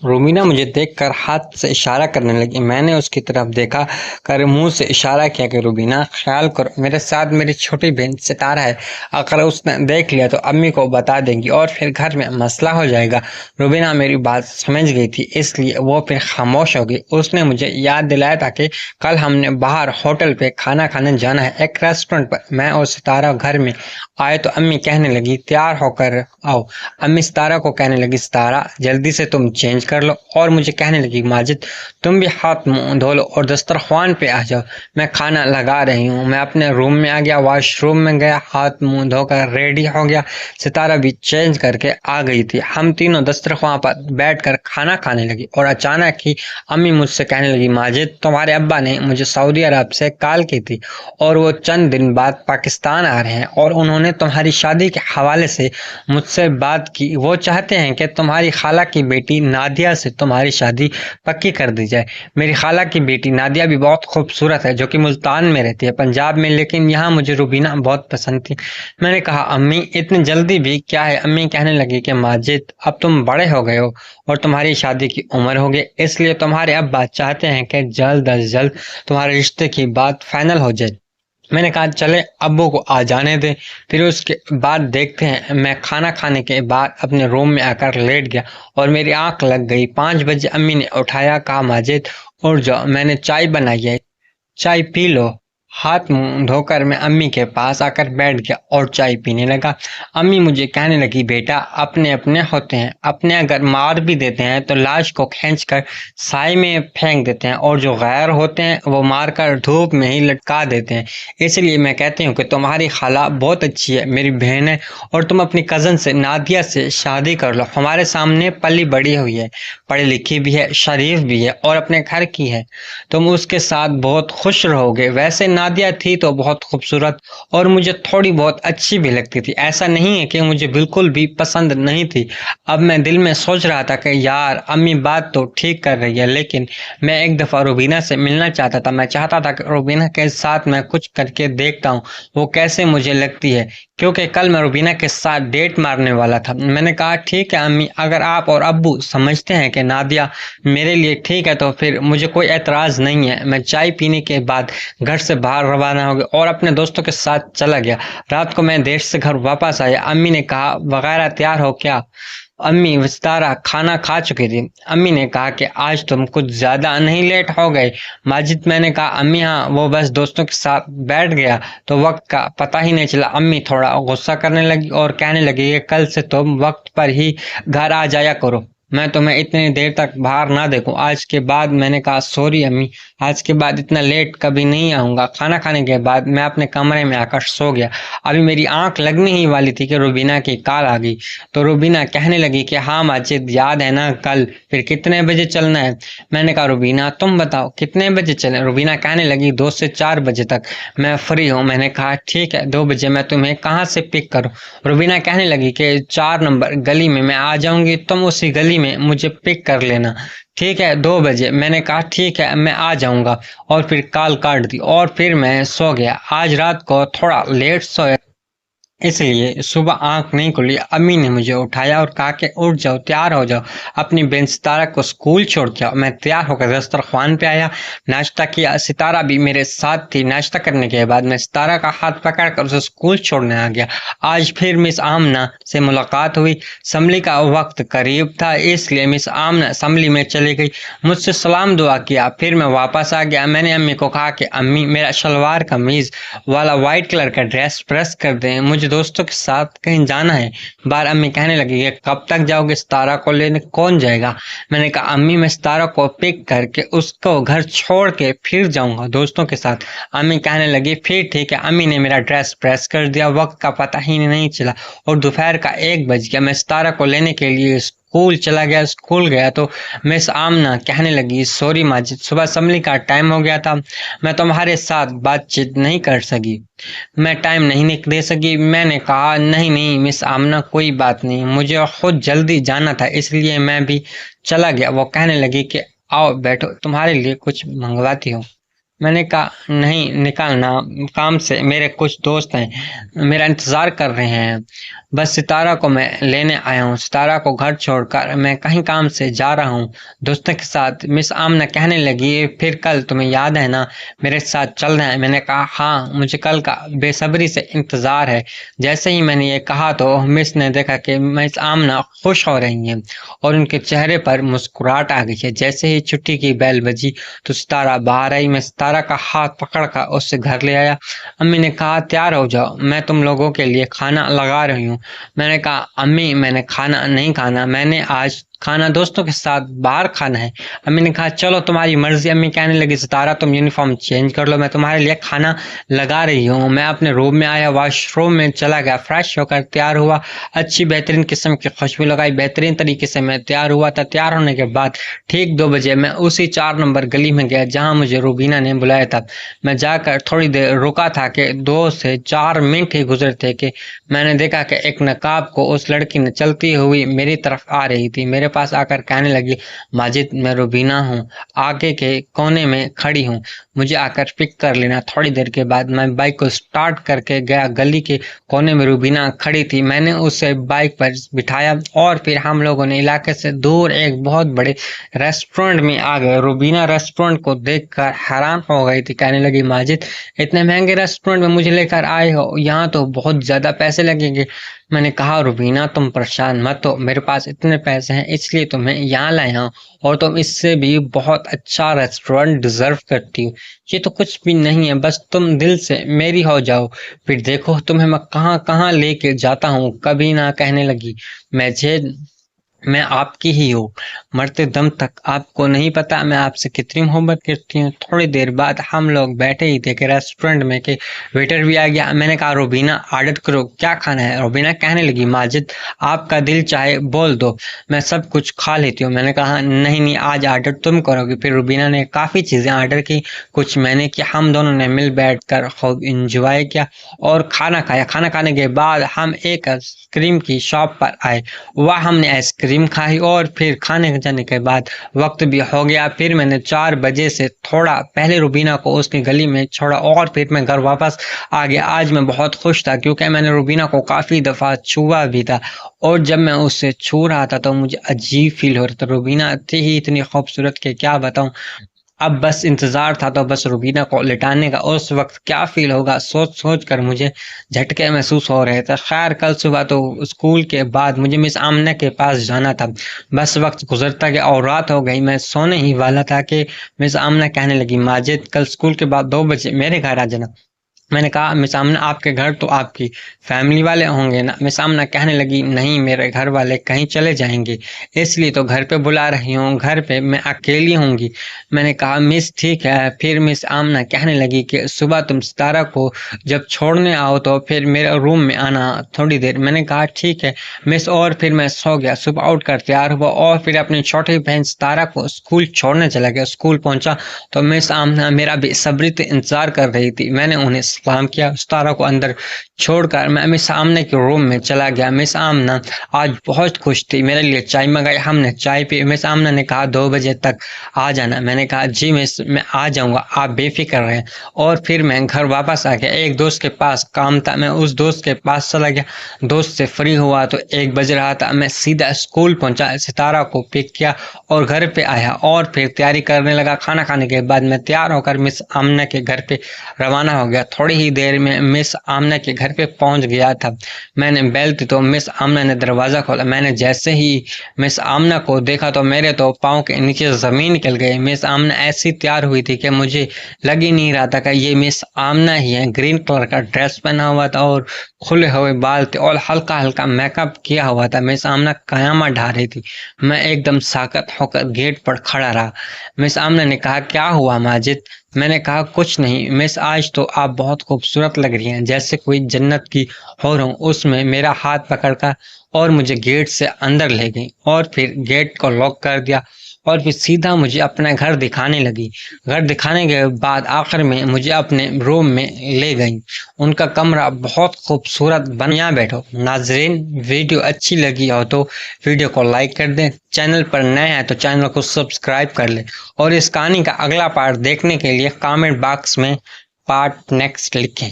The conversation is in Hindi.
रोमीना मुझे देखकर हाथ से इशारा करने लगी। मैंने उसकी तरफ देखा कर मुंह से इशारा किया कि रुबीना, ख्याल करो, मेरे साथ मेरी छोटी बहन सितारा है। अगर उसने देख लिया तो अम्मी को बता देंगी और फिर घर में मसला हो जाएगा। रुबीना मेरी बात समझ गई थी, इसलिए वो फिर खामोश हो गई। उसने मुझे याद दिलाया था कि कल हमने बाहर होटल पे खाना खाने जाना है, एक रेस्टोरेंट पर। मैं और सितारा घर में आए तो अम्मी कहने लगी, तैयार होकर आओ। अम्मी सितारा को कहने लगी, सितारा जल्दी से तुम चेंज कर लो। और मुझे कहने लगी, माजिद तुम भी हाथ मुंह धो लो और दस्तरख्वान पे आ जाओ, मैं खाना लगा रही हूँ। मैं अपने रूम में आ गया, वॉशरूम में गया, हाथ मुंह धोकर रेडी हो गया। सितारा भी चेंज करके आ गई थी। हम तीनों दस्तरख्वान पर बैठकर खाना खाने लगी और अचानक ही अम्मी मुझसे कहने लगी, माजिद तुम्हारे अब्बा ने मुझे सऊदी अरब से कॉल की थी और वो चंद दिन बाद पाकिस्तान आ रहे हैं और उन्होंने तुम्हारी शादी के हवाले से मुझसे बात की। वो चाहते हैं कि तुम्हारी खाला की बेटी नादिया से तुम्हारी शादी पक्की कर दी जाए। मेरी खाला की बेटी नादिया भी बहुत खूबसूरत है, जो कि मुल्तान में रहती है, पंजाब में, लेकिन यहाँ मुझे रुबीना बहुत पसंद थी। मैंने कहा, अम्मी इतनी जल्दी भी क्या है? अम्मी कहने लगी कि माजिद अब तुम बड़े हो गए हो और तुम्हारी शादी की उम्र हो गई, इसलिए तुम्हारे अब्बा चाहते हैं कि जल्द अज जल्द तुम्हारे रिश्ते की बात फाइनल हो जाए। मैंने कहा, चले अब्बू को आ जाने दे, फिर उसके बाद देखते हैं। मैं खाना खाने के बाद अपने रूम में आकर लेट गया और मेरी आंख लग गई। 5 बजे अम्मी ने उठाया, कहा, माजिद उठ जाओ, मैंने चाय बनाई है, चाय पी लो। हाथ मुंह धोकर मैं अम्मी के पास आकर बैठ गया और चाय पीने लगा। अम्मी मुझे कहने लगी, बेटा अपने अपने होते हैं, अपने अगर मार भी देते हैं तो लाश को खींचकर साए में फेंक देते हैं और जो गैर होते हैं वो मारकर धूप में ही लटका देते हैं। इसलिए मैं कहती हूँ कि तुम्हारी खाला बहुत अच्छी है, मेरी बहन है, और तुम अपनी कज़न से नादिया से शादी कर लो। हमारे सामने पली बड़ी हुई है, पढ़ी लिखी भी है, शरीफ भी है और अपने घर की है। तुम उसके साथ बहुत खुश रहोगे। वैसे नादिया थी तो बहुत खूबसूरत और मुझे थोड़ी बहुत अच्छी भी लगती थी। ऐसा नहीं है कि मुझे बिल्कुल भी पसंद नहीं थी। अब मैं दिल में सोच रहा था कि यार अम्मी बात तो ठीक कर रही है, लेकिन मैं एक दफ़ा रुबीना से मिलना चाहता था। मैं चाहता था कि रुबीना के साथ मैं कुछ करके देखता हूँ वो कैसे मुझे लगती है, क्योंकि कल मैं रुबीना के साथ डेट मारने वाला था। मैंने कहा, ठीक है अम्मी, अगर आप और अब्बू समझते हैं कि नादिया मेरे लिए ठीक है तो फिर मुझे कोई एतराज़ नहीं है। मैं चाय पीने के बाद घर से बाहर रवाना हो गया और अपने दोस्तों के साथ चला गया। रात को मैं देर से घर वापस आया। अम्मी ने कहा, वगैरह तैयार हो क्या? अम्मी विस्तारा खाना खा चुकी थी। अम्मी ने कहा कि आज तुम कुछ ज्यादा नहीं लेट हो गए माजिद? मैंने कहा, अम्मी हाँ, वो बस दोस्तों के साथ बैठ गया तो वक्त का पता ही नहीं चला। अम्मी थोड़ा गुस्सा करने लगी और कहने लगी कि कल से तुम वक्त पर ही घर आ जाया करो, मैं तुम्हें इतनी देर तक बाहर ना देखूं आज के बाद। मैंने कहा, सॉरी अम्मी, आज के बाद इतना लेट कभी नहीं आऊंगा। खाना खाने के बाद मैं अपने कमरे में आकर सो गया। अभी मेरी आंख लगने ही वाली थी कि रुबीना की कॉल आ गई। तो रुबीना कहने लगी कि हाँ माजिद, याद है ना कल फिर कितने बजे चलना है? मैंने कहा, रुबीना तुम बताओ कितने बजे चलें? रुबीना कहने लगी, 2 से 4 बजे तक मैं फ्री हूँ। मैंने कहा, ठीक है, 2 बजे मैं तुम्हें कहाँ से पिक करूँ? रुबीना कहने लगी कि 4 नंबर गली में मैं आ जाऊंगी, तुम उसी गली में मुझे पिक कर लेना, ठीक है, 2 बजे। मैंने कहा, ठीक है, मैं आ जाऊंगा, और फिर कॉल काट दी और फिर मैं सो गया। आज रात को थोड़ा लेट सोया, इसलिए सुबह आंख नहीं खुली। अम्मी ने मुझे उठाया और कहा कि उठ जाओ, तैयार हो जाओ, अपनी बहन सितारा को स्कूल छोड़ के आओ। मैं तैयार होकर दस्तरख्वान पे आया, नाश्ता किया। सितारा भी मेरे साथ थी। नाश्ता करने के बाद मैं सितारा का हाथ पकड़कर उसे स्कूल छोड़ने आ गया। आज फिर मिस आमना से मुलाकात हुई। असम्बली का वक्त करीब था, इसलिए मिस आमना असम्बली में चली गई, मुझसे सलाम दुआ किया, फिर मैं वापस आ गया। मैंने अम्मी को कहा कि अम्मी, मेरा शलवार कमीज वाला व्हाइट कलर का ड्रेस प्रेस कर दें, मुझे दोस्तों के साथ कहीं जाना है बाहर। अम्मी कहने लगी कि कब तक जाओगे? सितारा को लेने कौन जाएगा? मैंने कहा, अम्मी मैं सितारा को पिक करके उसको घर छोड़ के फिर जाऊंगा दोस्तों के साथ। अम्मी कहने लगी, फिर ठीक है। अम्मी ने मेरा ड्रेस प्रेस कर दिया, वक्त का पता ही नहीं चला और दोपहर का 1 बज गया। मैं सितारा को लेने के लिए स्कूल चला गया। स्कूल गया तो मिस आमना कहने लगी, सॉरी माजिद, सुबह असेंबली का टाइम हो गया था, मैं तुम्हारे साथ बातचीत नहीं कर सकी, मैं टाइम नहीं दे सकी। मैंने कहा, नहीं नहीं मिस आमना, कोई बात नहीं, मुझे खुद जल्दी जाना था इसलिए मैं भी चला गया। वो कहने लगी कि आओ बैठो, तुम्हारे लिए कुछ मंगवाती हूँ। मैंने कहा नहीं निकालना, काम से मेरे कुछ दोस्त हैं मेरा इंतज़ार कर रहे हैं, बस सितारा को मैं लेने आया हूँ, सितारा को घर छोड़कर मैं कहीं काम से जा रहा हूँ दोस्तों के साथ। मिस आमना कहने लगी फिर कल तुम्हें याद है ना मेरे साथ चल रहे हैं। मैंने कहा हाँ मुझे कल का बेसब्री से इंतज़ार है। जैसे ही मैंने ये कहा तो मिस ने देखा कि मिस आमना खुश हो रही हैं और उनके चेहरे पर मुस्कुराहट आ गई है। जैसे ही छुट्टी की बेल बजी तो सितारा बाहर आई। मैं सितारा का हाथ पकड़कर उससे घर ले आया। अम्मी ने कहा तैयार हो जाओ, मैं तुम लोगों के लिए खाना लगा रही हूँ। मैंने कहा अम्मी मैंने खाना नहीं खाना, मैंने आज खाना दोस्तों के साथ बाहर खाना है। अम्मी ने कहा चलो तुम्हारी मर्जी। अम्मी कहने लगी सितारा तुम यूनिफॉर्म चेंज कर लो, मैं तुम्हारे लिए खाना लगा रही हूँ। मैं अपने रूम में आया, वॉशरूम में चला गया, फ्रेश होकर तैयार हुआ, अच्छी बेहतरीन किस्म की खुशबू लगाई, बेहतरीन तरीके से मैं तैयार हुआ था। तैयार होने के बाद ठीक 2 बजे मैं उसी 4 नंबर गली में गया जहाँ मुझे रूबीना ने बुलाया था। मैं जाकर थोड़ी देर रुका था कि 2 से 4 मिनट ही गुजरे थे कि मैंने देखा कि एक नकाब को उस लड़की ने चलती हुई मेरी तरफ आ रही थी। मेरे पास आकर कहने लगी माजिद मैं रूबीना हूँ, आगे के कोने में खड़ी हूँ, मुझे आकर पिक कर लेना। थोड़ी देर के बाद मैं बाइक को स्टार्ट करके गया, गली के कोने में रूबीना खड़ी थी। मैंने उसे बाइक पर बिठाया और फिर हम लोगों ने इलाके से दूर एक बहुत बड़े रेस्टोरेंट में आ गए। रूबीना रेस्टोरेंट को देखकर हैरान हो गई थी, कहने लगी माजिद इतने महंगे रेस्टोरेंट में मुझे लेकर आए हो, यहाँ तो बहुत ज्यादा पैसे लगेंगे। मैंने कहा रूबीना तुम परेशान मत हो, मेरे पास इतने पैसे हैं इसलिए तुम्हें यहाँ लाया हूँ और तुम इससे भी बहुत अच्छा रेस्टोरेंट डिजर्व करती हो। ये तो कुछ भी नहीं है, बस तुम दिल से मेरी हो जाओ, फिर देखो तुम्हें मैं कहाँ कहाँ लेके जाता हूँ। कभी ना, कहने लगी मैं आपकी ही हूँ, मरते दम तक। आपको नहीं पता मैं आपसे कितनी मोहब्बत करती हूँ। थोड़ी देर बाद हम लोग बैठे ही थे कि रेस्टोरेंट में कि वेटर भी आ गया। मैंने कहा रूबीना ऑर्डर करो, क्या खाना है। रूबीना कहने लगी माजिद आपका दिल चाहे बोल दो, मैं सब कुछ खा लेती हूँ। मैंने कहा नहीं नहीं आज ऑर्डर तुम करोगी। फिर रूबीना ने काफ़ी चीज़ें ऑर्डर की, कुछ मैंने किया। हम दोनों ने मिल बैठ कर खूब इंजॉय किया और खाना खाया। खाना खाने के बाद हम एक आइसक्रीम की शॉप पर आए, वह हमने आइसक्रीम खाई और फिर खाने जाने के बाद वक्त भी हो गया। फिर मैंने 4 बजे से थोड़ा पहले रूबीना को उसकी गली में छोड़ा और फिर मैं घर वापस आ गया। आज मैं बहुत खुश था क्योंकि मैंने रूबीना को काफ़ी दफ़ा छुआ भी था और जब मैं उससे छू रहा था तो मुझे अजीब फील हो रहा था। रूबीना थी ही इतनी खूबसूरत कि क्या बताऊं। अब बस इंतजार था तो बस रूबीना को लिटाने का। उस वक्त क्या फील होगा सोच सोच कर मुझे झटके महसूस हो रहे थे। खैर कल सुबह तो स्कूल के बाद मुझे मिस आमना के पास जाना था। बस वक्त गुजरता गया और रात हो गई। मैं सोने ही वाला था कि मिस आमना कहने लगी माजिद कल स्कूल के बाद 2 बजे मेरे घर आ जाना। मैंने कहा मिस आमना आपके घर तो आपकी फैमिली वाले होंगे ना। मिस आमना कहने लगी नहीं मेरे घर वाले कहीं चले जाएंगे इसलिए तो घर पे बुला रही हूँ, घर पे मैं अकेली होंगी। मैंने कहा मिस ठीक है। फिर मिस आमना कहने लगी कि सुबह तुम सितारा को जब छोड़ने आओ तो फिर मेरे रूम में आना थोड़ी देर। मैंने कहा ठीक है मिस और फिर मैं सो गया। सुबह उठकर तैयार हुआ और फिर अपनी छोटी बहन सितारा को स्कूल छोड़ने चला गया। स्कूल पहुंचा तो मिस आमना मेरा बेसब्री से इंतजार कर रही थी। मैंने उन्हें सलाम किया, सितारा को अंदर छोड़कर मैं मिस आमना के रूम में चला गया। मिस आमना आज बहुत खुश थी, मेरे लिए चाय मंगाई, हमने चाय पी। मिस आमना ने कहा 2 बजे तक आ जाना। मैंने कहा जी मिस मैं आ जाऊंगा, आप बेफिक्र रहें। और फिर मैं घर वापस आ गया। एक दोस्त के पास काम था, मैं उस दोस्त के पास चला गया। दोस्त से फ्री हुआ तो 1 बज रहा था। मैं सीधा स्कूल पहुंचा, सितारा को पिक किया और घर पे आया और फिर तैयारी करने लगा। खाना खाने के बाद मैं तैयार होकर मिस आमना के घर पे रवाना हो गया। थोड़ी ही देर में मिस आमना के घर पे पहुंच गया था। मैंने बेल दी तो मिस आमना ने दरवाज़ा खोला। मैंने जैसे ही मिस आमना को देखा तो मेरे तो पाँव के नीचे ज़मीन निकल गई। मिस आमना ऐसी तैयार हुई थी कि मुझे लग ही नहीं रहा था कि ये मिस आमना ही है। ग्रीन कलर का ड्रेस पहना हुआ था और खुले हुए बाल थे और हल्का हल्का मेकअप किया हुआ था। मिस आमना कयामत ढा रही थी। मैं एकदम साकत होकर गेट पर खड़ा रहा। मिस आमना ने कहा क्या हुआ माजिद। मैंने कहा कुछ नहीं मिस, आज तो आप बहुत खूबसूरत लग रही हैं, जैसे कोई जन्नत की हूर हो। उसमें मेरा हाथ पकड़कर और मुझे गेट से अंदर ले गई और फिर गेट को लॉक कर दिया और फिर सीधा मुझे अपना घर दिखाने लगी। घर दिखाने के बाद आखिर में मुझे अपने रूम में ले गई। उनका कमरा बहुत खूबसूरत बन। यहाँ बैठो नाजरीन, वीडियो अच्छी लगी हो तो वीडियो को लाइक कर दें, चैनल पर नए हैं तो चैनल को सब्सक्राइब कर लें और इस कहानी का अगला पार्ट देखने के लिए कमेंट बॉक्स में पार्ट नेक्स्ट लिखें।